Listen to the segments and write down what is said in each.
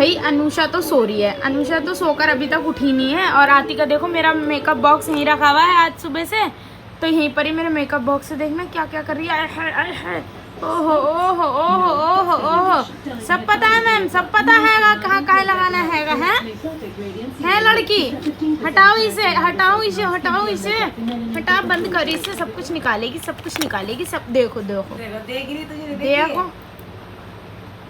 भाई अनुषा तो सो रही है, अनुषा तो सोकर अभी तक उठी नहीं है। और आतिका देखो मेरा मेकअप बॉक्स यहीं रखा हुआ है आज सुबह से, तो यहीं पर ही मेरे मेकअप बॉक्स से देखना क्या क्या कर रही है। ओहो ओहो ओहो ओहो ओहो, सब पता है मैम, सब पता है कहाँ कहाँ लगाना है लड़की। हटाओ इसे, हटाओ इसे, हटाओ इसे, हटा, बंद कर इसे। सब कुछ निकालेगी, सब कुछ निकालेगी, सब। देखो देखो देखो,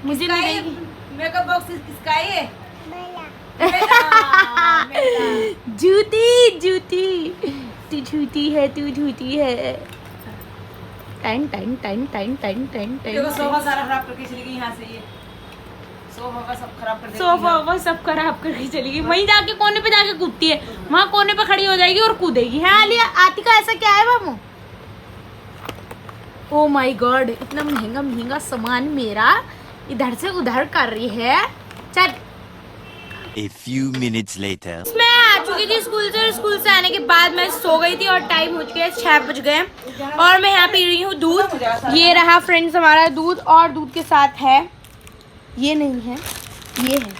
मुझे नहीं देगी। मेकअप बॉक्स किसका है? जूती जूती, तू झूठी है, तू झूठी है। Time time time time time time time. Sofa सारा खराब करके चली गई यहाँ से। ये सोफा का सब खराब कर देगी। सोफा वो सब खराब करके चली गई। वहीं जाके कोने पे जाके कूदती है, वहाँ कोने पे खड़ी हो जाएगी और कूदेगी। है आलिया, आतिका ऐसा क्या है बाबू? ओ माय गॉड, इतना महंगा महंगा सामान मेरा इधर से उधर कर रही है। चल। A few minutes later. मैं आ चुकी थी स्कूल से, और स्कूल से आने के बाद मैं सो गई थी और टाइम हो चुका है 6 बज गए। और मैं यहाँ पी रही हूँ दूध। ये रहा फ्रेंड्स हमारा दूध, और दूध के साथ है, ये नहीं है, ये है,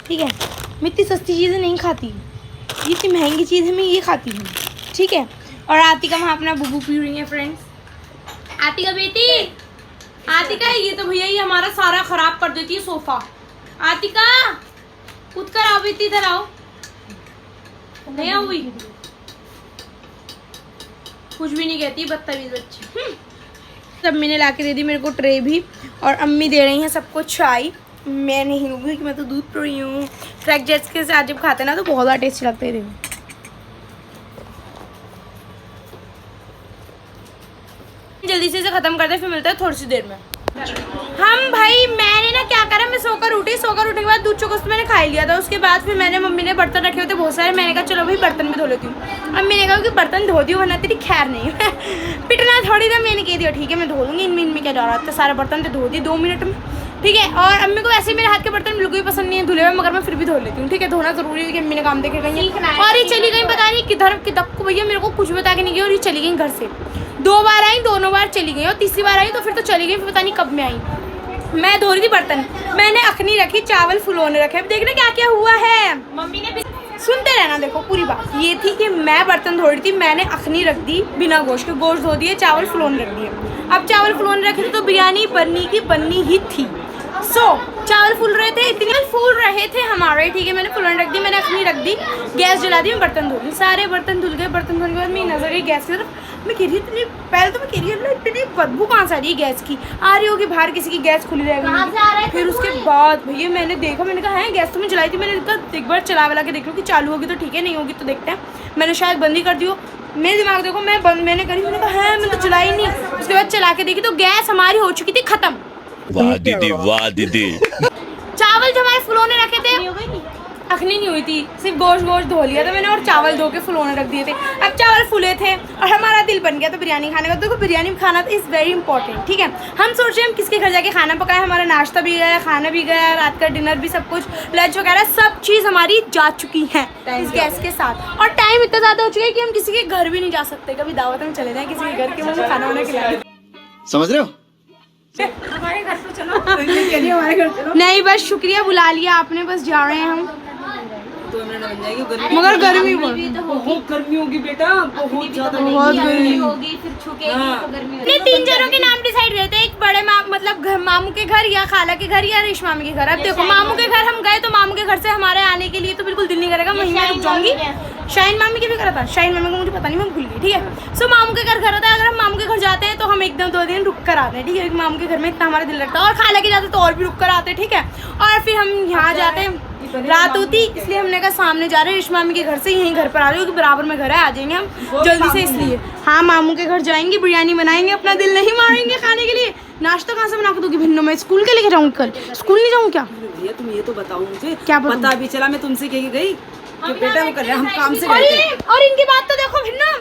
ठीक है। मैं इतनी सस्ती चीज़ें नहीं खाती, ये इतनी महंगी चीज़ है मैं ये खाती हूँ, ठीक है। और आतिका वहाँ अपना बुबू पी रही है फ्रेंड्स। आतिका बेटी, आतिका ये तो भैया ये हमारा सारा खराब कर देती है सोफा। आतिका खुद कर आओ, बेटी इधर आओ। नहीं हुई, कुछ भी नहीं कहती, बदतमीज बच्चे। सब मैंने लाके दे दी मेरे को ट्रे भी, और अम्मी दे रही हैं सबको चाय। मैं नहीं लूँगी कि मैं तो दूध पी रही हूँ। क्रैक जेट्स के साथ जब खाते हैं ना तो बहुत ज़्यादा टेस्टी लगते हैं। जल्दी से इसे खत्म करते हैं, फिर मिलता है थोड़ी सी देर में। हम भाई मैंने ना क्या करा, मैं सोकर उठी, सोकर उठने के बाद दूध चोकोस मैंने खा लिया था। उसके बाद फिर मैंने, मम्मी ने बर्तन रखे हुए थे बहुत सारे, मैंने कहा चलो भाई बर्तन भी धो लेती हूँ। अम्मी ने कहा कि बर्तन धो दियो वरना तेरी खैर नहीं है। पिटना थोड़ी था, मैंने कह दिया ठीक है मैं धो दूँगी, इनमें क्या जा रहा था, सारे बर्तन तो धो दिए 2 मिनट में, ठीक है। और अम्मी को वैसे मेरे हाथ के बर्तन बिल्कुल भी पसंद नहीं है धुले हुए, मगर मैं फिर भी धो लेती हूँ, ठीक है। धोना जरूरी है कि अम्मी ने काम देखे गई है। और ये चली गई पता नहीं किधर किधर को, भैया मेरे को कुछ बता के नहीं गई, और ये चली गई घर से। 2 बार आई, दोनों बार चली गई, और तीसरी बार आई तो फिर तो चली गई, फिर पता नहीं कब में आई। मैं धो रही थी बर्तन, मैंने अखनी रखी, चावल फुलोने रखे। अब देखना क्या क्या हुआ है, मम्मी ने भी सुनते रहना। देखो पूरी बात ये थी कि मैं बर्तन धो रही थी, मैंने अखनी रख दी बिना गोश्त के, गोश्त धो दिए, चावल फुलोने रख दिए। अब चावल फुलोने रखे थे तो बिरयानी बननी ही थी। चावल फूल रहे थे, इतने फूल रहे थे हमारे, ठीक है। मैंने फुलोने रख दी, मैंने अखनी रख दी, गैस जला दी, मैं बर्तन धो दी, सारे बर्तन धुल गए। बर्तन धोने के बाद मेरी नजर गई गैस की तरफ, मैं कह रही इतनी, पहले तो मैं कह रही इतनी बदबू कहाँ से आ रही है गैस की, आ रही होगी बाहर किसी की गैस खुली रहेगी। फिर उसके बाद भैया मैंने देखा, मैंने कहा है गैस तो मैं जलाई थी, मैंने कहा एक बार चला वाला के देख लो कि चालू होगी तो ठीक है, नहीं होगी तो देखते हैं। मैंने शायद बंद ही कर दी हो, मेरे दिमाग देखो मैं बंद मैंने करी, मैंने कहा है मैं तो चलाई नहीं। उसके बाद चला के देखी तो गैस हमारी हो चुकी थी खत्म। वाह दीदी, वाह दीदी। चावल जो हमारे फुलोने रखे थे, अखनी नहीं हुई थी, सिर्फ गोश्त धो लिया था मैंने, और चावल धो के फुलोने रख दिए थे। अब चावल फुले थे और हमारा दिल बन गया तो बिरयानी खाने का। देखो बिरयानी खाना इज़ वेरी इंपॉर्टेंट, ठीक है। हम सोच रहे हैं हम किसके घर जाके खाना पकाए, हमारा नाश्ता भी गया, खाना भी गया, रात का डिनर भी, सब कुछ लंच वगैरह सब चीज़ हमारी जा चुकी है इस गैस के साथ। और टाइम इतना ज़्यादा हो चुका है कि हम किसी के घर भी नहीं जा सकते। कभी दावत में चले जाए किसी के घर के, वो खाना वाना खिलाए। समझ रहे हो? हमारे घर तो चलो, हमारे घर चलो। नहीं बस शुक्रिया, बुला लिया आपने, बस जा रहे हैं हम। 2 मिनट बन जाएगी, गर्मी मगर गर्मी बहुत गर्मी होगी बेटा, बहुत ज्यादा गर्मी होगी, फिर छुकेगी तो गर्मी। हमने 3 जनों के नाम डिसाइड किए थे, एक बड़े मतलब मामू के घर, या खाला के घर, या रेशमा मामी के घर। अब देखो मामू के घर हम गए तो मामू के घर से हमारे आने के लिए तो बिल्कुल दिल नहीं करेगा, वहीं मैं रुक जाऊंगी। शाहीन मामी के भी घर था, शाहीन मामी को मुझे पता नहीं, मैं भूल गई, ठीक है। सो मामू के घर होता है, अगर हम मामू के घर जाते हैं तो हम 1-2 दिन रुक कर आते हैं, ठीक है। मामू के घर में इतना हमारा दिल लगता है, और खाला के जाते तो और भी रुक कर आते हैं, ठीक है। और फिर हम यहाँ जाते हैं, रात होती, इसलिए हमने कहा सामने जा रहे हैं रेशमा मामी के घर से, यहीं घर पर आ रहे हो कि बराबर में घर है, आ जाएंगे हम जल्दी से, इसलिए हाँ मामू के घर जाएंगे, बिरयानी बनाएंगे, अपना दिल नहीं मारेंगे खाने के लिए। नाश्ता कहाँ से बना के दोगी भिन्नो, मैं स्कूल के लेके जाऊँगी कल, स्कूल नहीं जाऊँ क्या? भैया तुम ये तो बताओ मुझे, क्या पता भी चला मैं तुमसे कही गई कि बेटा वो कर रहे हैं, हम काम से गए थे। और इनकी बात तो देखो भिन्नो,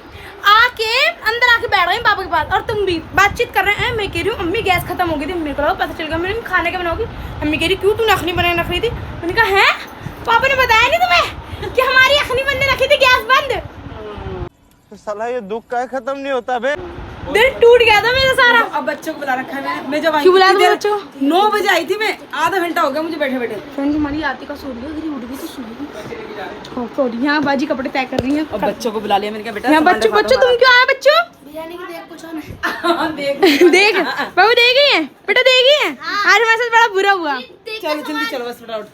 आके अंदर आके बैठ गए पापा के पास, और तुम भी बातचीत कर रहे हैं। मैं कह रही हूँ अम्मी गैस खत्म हो गई थी, मेरे को पता चल गया, मैंने खाने का बनाओगी। अम्मी कह रही क्यों तूने अखनी बनाने रख रही थी? मैंने कहा है पापा ने बताया नहीं तुम्हें कि हमारी अखनी बनने रखी थी गैस बंद? तो साला ये दुख का खत्म नहीं होता बे। दिल टूट गया था मेरा सारा। अब बच्चों को बुला रखा है मैंने। मैं जब आई क्यों बुलाया थी था देर- बच्चों? 9 बजे आई थी मैं, आधा घंटा हो गया मुझे बैठे बैठे। फ्रेंड्स हमारी आती का सो रही है, उठ गई तो सो गई। सॉरी, यहाँ बाजी कपड़े तैक कर रही है। अब बच्चों को बुला लिया मैंने कहा बेटा यहाँ सामान बच्चों रखवा दो बच्चों तुम क्यों आए बच्चों? हमारा। देख देख बाबू देख गई है बेटा, देख गई है। आज हमारे साथ बड़ा बुरा हुआ। चलो जल्दी चलो बस फटाफट।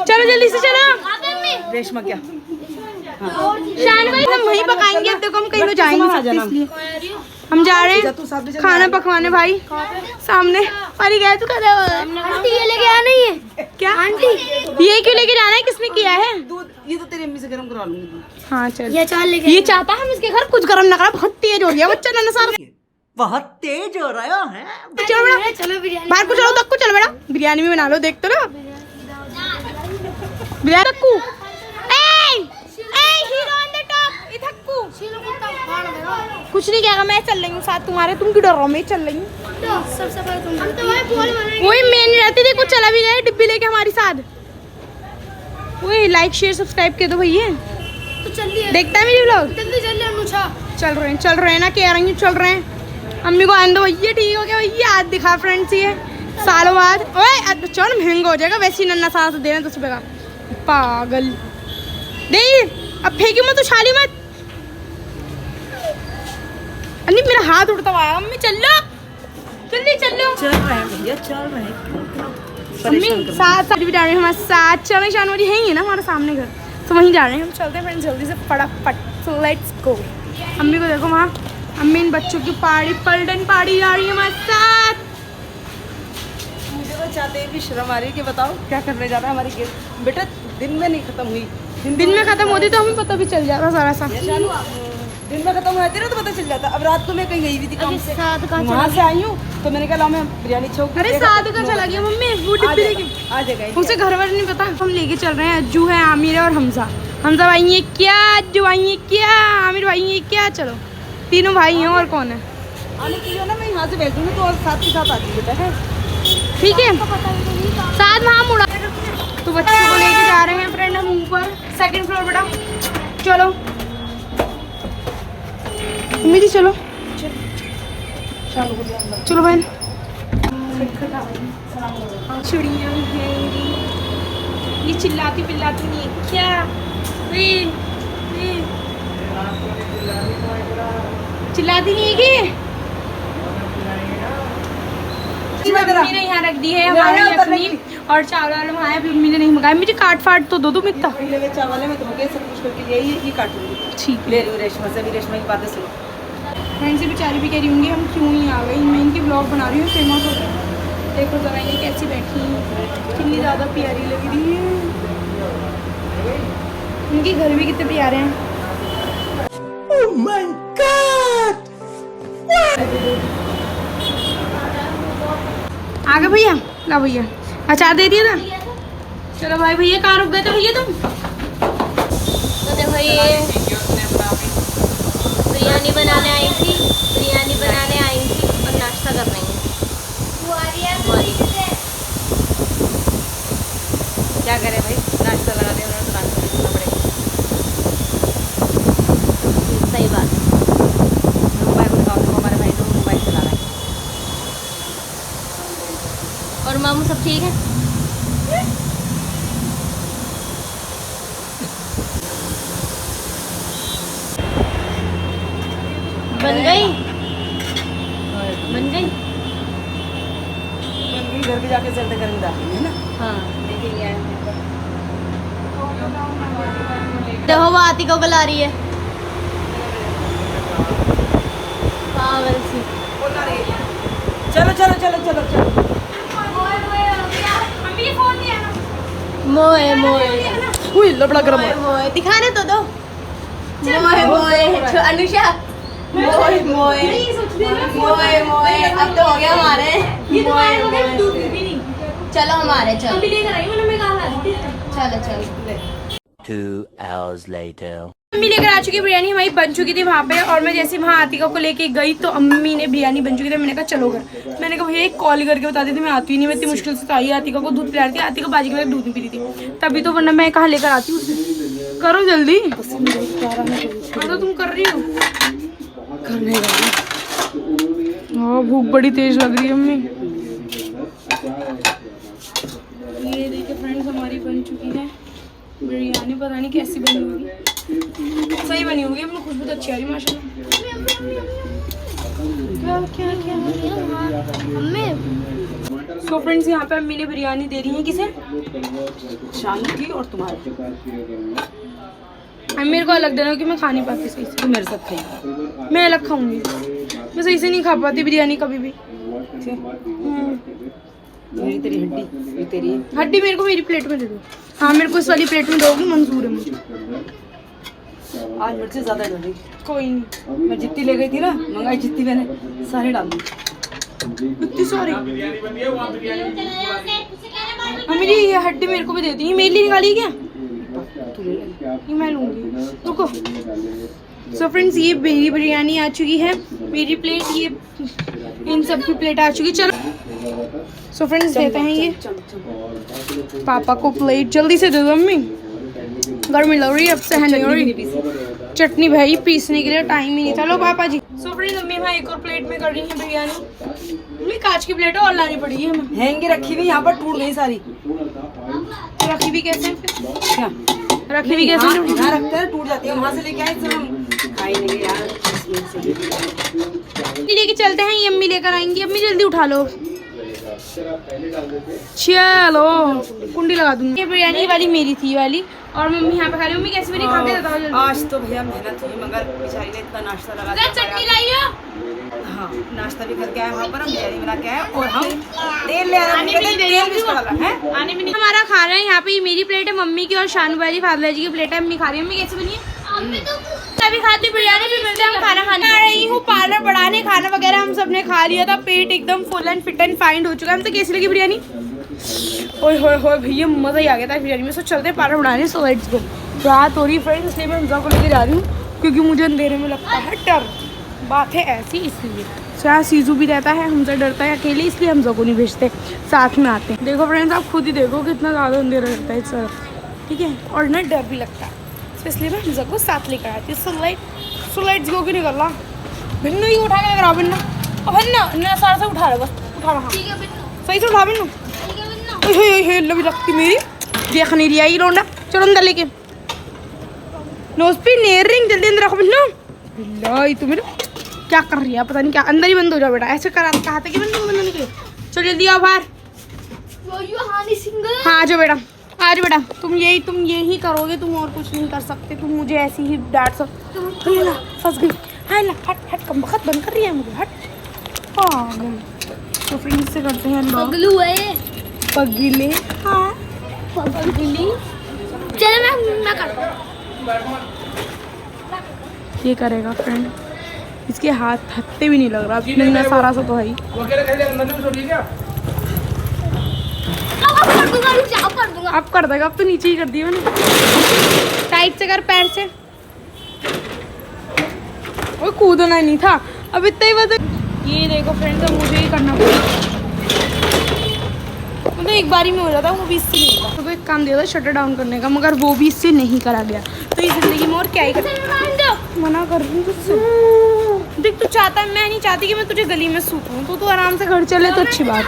चलो जल्दी से चलो। रेशमा क्या शान भाई हम वहीं पकाएंगे, अब देखो हम कहीं तो जाएंगे आ सकते जाना। इसलिए हम जा रहे जा तू साथ में हैं चल, खाना पकवाने भाई सामने। अरे गए तू कदे आंटी ये लेके आना ही है क्या आंटी ये क्यों लेके जाना है, किसने किया है? दूध ये तो तेरी अम्मी से गर्म करवा लूंगी दूध। हाँ चल, ये चाल लेके ये चाहता है हम इसके घर कुछ गरम ना करा, बहुत तेज हो रही है बच्चा ना सारा। बहुत तेज हो रहा है। चलो बेटा चलो बिरयानी बाहर को चलो, तक को चल बेटा बिरयानी भी बना लो, देख तो लो बिरयानी तक्कू। ए हीरो ऑन द टॉप इथक्कू कुछ नहीं कहेगा, मैं चल रही हूँ साथ तुम्हारे, तुम क्यों डर रहे हो? मैं चल रही हूँ। सबसे पहले तुम हम तो भाई बोल बनेंगे वही मैं नहीं रहती थी, कुछ चला भी गए डिब्बी लेके हमारे साथ। वही लाइक शेयर सब्सक्राइब कर दो भैया, तो चलिए देखता है मेरी व्लॉग। जल्दी चलिए अनुषा चल रहे हैं ना, कह रही हूँ चल रहे हैं। अम्मी को आने दो भैया, ठीक हो गया भैया, आज दिखा फ्रेंड्स ये सालों बाद। ओए चल महंगा हो जाएगा वैसे ही, नन्ना साल से देना 10 रुपये का पागल। दे अब फेंकी मत, उछाली मत। अन्नी मेरा हाथ उड़ता हुआ है। अम्मी चल लो जल्दी चल लो। चल रहे हैं भैया चल रहे हैं। अम्मी साथ भी जा रहे हैं हमारे साथ, चलो शानवारी है ही है ना हमारे सामने घर, तो वहीं जा रहे हैं हम। चलते हैं फ्रेंड्स जल्दी से फटाफट, लेट्स गो। अम्मी को देखो वहाँ, अम्मी इन बच्चों की पार्टी पलटन पार्टी जा रही है हमारे साथ। मुझे तो चाहते हैं कि शर्म आ रही है कि बताओ क्या करने जा रहा है हमारी गेम। बेटा दिन में नहीं खत्म हुई, दिन में खत्म होती तो हमें पता भी चल जाता सारा सा। दिन में खत्म होती ना तो पता चल जाता। अब रात को मैं कहीं गई हुई थी काम से, साथ का वहाँ से आई हूँ तो मैंने कहा लाओ मैं बिरयानी छोक। अरे साथ का चला गया मम्मी, वो डिब्बी लेके आ जाएगा। उसे घर वर नहीं पता। हम लेके चल रहे हैं, अज्जू है, आमिर है और हमजा। हमजा भाई ये क्या, अज्जू भाई ये क्या, आमिर भाई ये क्या, चलो तीनों भाई हैं और कौन है। आने के लिए ना मैं यहाँ से भेज दूँगी तो और साथ के साथ आ जाइए बेटा है। ठीक है साथ वहाँ मुड़ा। तो बच्चों को लेके जा रहे हैं फ्रेंड हम ऊपर 2nd फ्लोर बेटा। चलो मेरी चलो चलो बहन। चिड़िया है ये चिल्लाती पिल्लाती नहीं है क्या? चिल्लाती नहीं है कि मम्मी ने यहाँ रख दी है हमारी अपनी, और चावल वाले वहाँ है, मम्मी ने नहीं मंगाया। मुझे काट फाट तो दो तुम इतना। पहले चावल है मैं तुम्हें सब कुछ करके यही काटूंगी। ठीक ले रही हूँ रेशमा से, अभी रेशमा की बातें सुनो। फ्रेंड से बेचारी भी कह रही होंगी हम क्यों नहीं आ गई, मैं इनकी ब्लॉग बना रही हूँ फेमस हो गई। देखो जरा ये कैसी बैठी है, कितनी ज़्यादा प्यारी लग रही है। इनके घर भी कितने प्यारे हैं। Oh my God! आ गए भैया, ला भैया अचार दे दिया था। चलो भाई भैया कहाँ रुक गए थे भैया तुम? तो देखो ये बिरयानी बनाने आई थी और नाश्ता कर रही हूँ। क्या करें भाई, नाश्ता लगा दिया उन्होंने तो नाश्ता भी करना पड़ेगा। सही बात है। मोबाइल को दिखाओ, देखो हमारे भाई तो मोबाइल चला रहे हैं। और मामू सब ठीक है? बन गई घर पे जाके जल्द करेंगे डालेंगे है ना। हाँ देखेंगे देखो वो आती को बुला रही है पागल सी। चलो चलो चलो चलो चलो। मोए मोए उई लबड़ा गरम मोए मोए दिखाने तो दो। मोए मोए अनुषा मोए मोए मोए मोए अब तो हो गया हमारे। मोए मोए चलो हमारे चलो चलो चलो। 2 hours later. अम्मी लेकर आ चुकी बिरयानी, हमारी बन चुकी थी वहाँ पे। और मैं जैसे वहाँ आतिका को लेके गई तो अम्मी ने बिरयानी बन चुकी थी। मैंने कहा चलो घर। मैंने कहा भैया एक कॉल करके बता देती, मैं आती ही नहीं, मैं इतनी मुश्किल से आई। आतिका को दूध पिला रही थी, आतिका बाजी के दूध नहीं पी रही थी तभी तो, वरना मैं कहाँ लेकर आती हूँ। करो जल्दी, तो तुम कर रही हो। करने हाँ भूख बड़ी तेज लग रही है मम्मी। ये देखिए फ्रेंड्स हमारी बन चुकी है बिरयानी। पता नहीं कैसी बनी होगी, सही बनी होगी। अपनी खुशबू तो अच्छी आ रही है माशाल्लाह। सो फ्रेंड्स यहाँ पे अम्मी ने बिरयानी दे रही है किसे? शानू की और तुम्हारी। अब मेरे को अलग देना क्योंकि मैं खा नहीं पाती सही से। तुम मेरे साथ खाएंगे। मैं अलग खाऊंगी, मैं सही से नहीं खा पाती बिरयानी कभी भी। ये तेरी हड्डी, ये तेरी हड्डी मेरे को मेरी प्लेट में दे दो। हाँ मेरे को इस वाली प्लेट में दोगी, मंजूर है मुझे। आज मिर्ची ज्यादा डाली। कोई नहीं, मैं जितनी ले गई थी ना मंगाई जितनी मैंने सारी डाल दी। इतनी सॉरी मेरी ये हड्डी मेरे को भी दे दी। ये मेरे लिए निकाली क्या? ये मैं लूंगी, रुको। सो फ्रेंड्स ये मेरी बिरयानी आ चुकी है, मेरी प्लेट, ये इन सब की प्लेट आ चुकी। चलो सो फ्रेंड्स देते हैं ये पापा को प्लेट। जल्दी से दे दो मम्मी, गर्मी लग रही है, अब सहन नहीं हो रही। चटनी भाई पीसने के लिए टाइम ही नहीं था। लो पापा जी। सो फ्रेंड्स मम्मी वहाँ एक और प्लेट में कर रही है बिरयानी। मम्मी कांच की प्लेट और लानी पड़ेगी हमें। हैंगी रखी हुई यहाँ पर टूट गई सारी। रखी भी कैसे क्या रखी भी कैसे? यहाँ रखते हैं टूट जाती है, वहाँ से लेके आए तो हम खाई नहीं यार। लेके चलते हैं, ये अम्मी लेकर आएंगी। अम्मी जल्दी उठा लो। चलो कुंडी लगा दूंगी। ये बिरयानी वाली मेरी थी वाली, और मम्मी यहाँ पे खा रही। मम्मी कैसी बनी? खा के बताओ जल्दी। आज तो भैया मेहनत हुई, मगर बेचारी ने इतना नाश्ता लगा दिया। चटनी लाइयो। हाँ नाश्ता भी करके आए, वहाँ पर हम बिरयानी बना के आए और हम तेल ले आए। तेल भी डाला है। आने में नहीं। हमारा खाना है यहाँ पे। ये मेरी प्लेट है, मम्मी की और शानू वाली फादला जी की प्लेट है। अम्मी खा रही है। मम्मी कैसी बनी है? तभी खाती बिरयानी, फिर मिलते हैं हम खाना खाने। आ रही हूँ पार्लर बढ़ाने। खाना वगैरह हम सबने खा लिया था, पेट एकदम full and fit and fine हो चुका है। हम तो कैसी लगी बिरयानी? ओए होए होए भैया मज़ा ही आ गया था बिरयानी में। सो चलते हैं पार्लर बढ़ाने। So let's go. रात हो रही फ्रेंड्स, इसलिए मैं हमजा को लेकर जा रही हूँ क्योंकि मुझे अंधेरे में लगता है डर। बात है ऐसी, इसलिए यहाँ सीजू भी रहता है, हमसे डरता है अकेले, इसलिए हमजा को नहीं भेजते, साथ में आते हैं। देखो फ्रेंड्स आप खुद ही देखो कितना ज़्यादा अंधेरा रहता है इस तरफ, ठीक है, और ना डर भी लगता है, तो इसलिए मैं हमजा को साथ लेकर आती हूँ। सो लाइट्स गो की निकल रहा भिन्नू ही उठा के लेकर आओ। भिन्ना और भिन्ना सारा से उठा रहा, बस उठा रहा। सही से उठा भिन्नू। लभी लगती मेरी, देख नहीं रही आई लौंडा। चलो अंदर लेके। नोज पे नेयर रिंग, जल्दी अंदर रखो भिन्नू। तू मेरे क्या कर रही है? पता नहीं क्या। अंदर ही बंद हो जाओ बेटा, ऐसे कहा था कि बंद नहीं के। चलो जल्दी आओ बाहर। हाँ आ जाओ बेटा, आ जाओ बेटा। तुम यही करोगे, तुम और कुछ नहीं कर सकते। तुम मुझे ऐसी ही डांट सकते। फंस गई। हाँ ला हट हट, कम वक्त बंद कर रही है मुझे, हट पागल। तो फिर इससे करते हैं पगलू है पगले। हाँ पगली। चलो मैं करता हूँ। ये करेगा फ्रेंड, इसके हाथ हत्ते भी नहीं लग रहा। अब मैं सारा सा तो है ही। अब कर देगा, अब तो नीचे ही कर दिया मैंने। टाइट से कर, पैर से। वो कूदना नहीं था, अब इतना ही बता। ये देखो फ्रेंड्स, अब मुझे ही करना पड़ेगा। मतलब एक बारी में हो जाता, वो भी इससे नहीं होता। तो एक काम दिया था शटर डाउन करने का, मगर वो भी इससे नहीं करा गया। तो इस जिंदगी में और क्या ही कर, मना कर रही हूँ तुझसे। देख तू चाहता है, मैं नहीं चाहती कि मैं तुझे गली में सूखूं। तो तू आराम से घर चले तो अच्छी बात।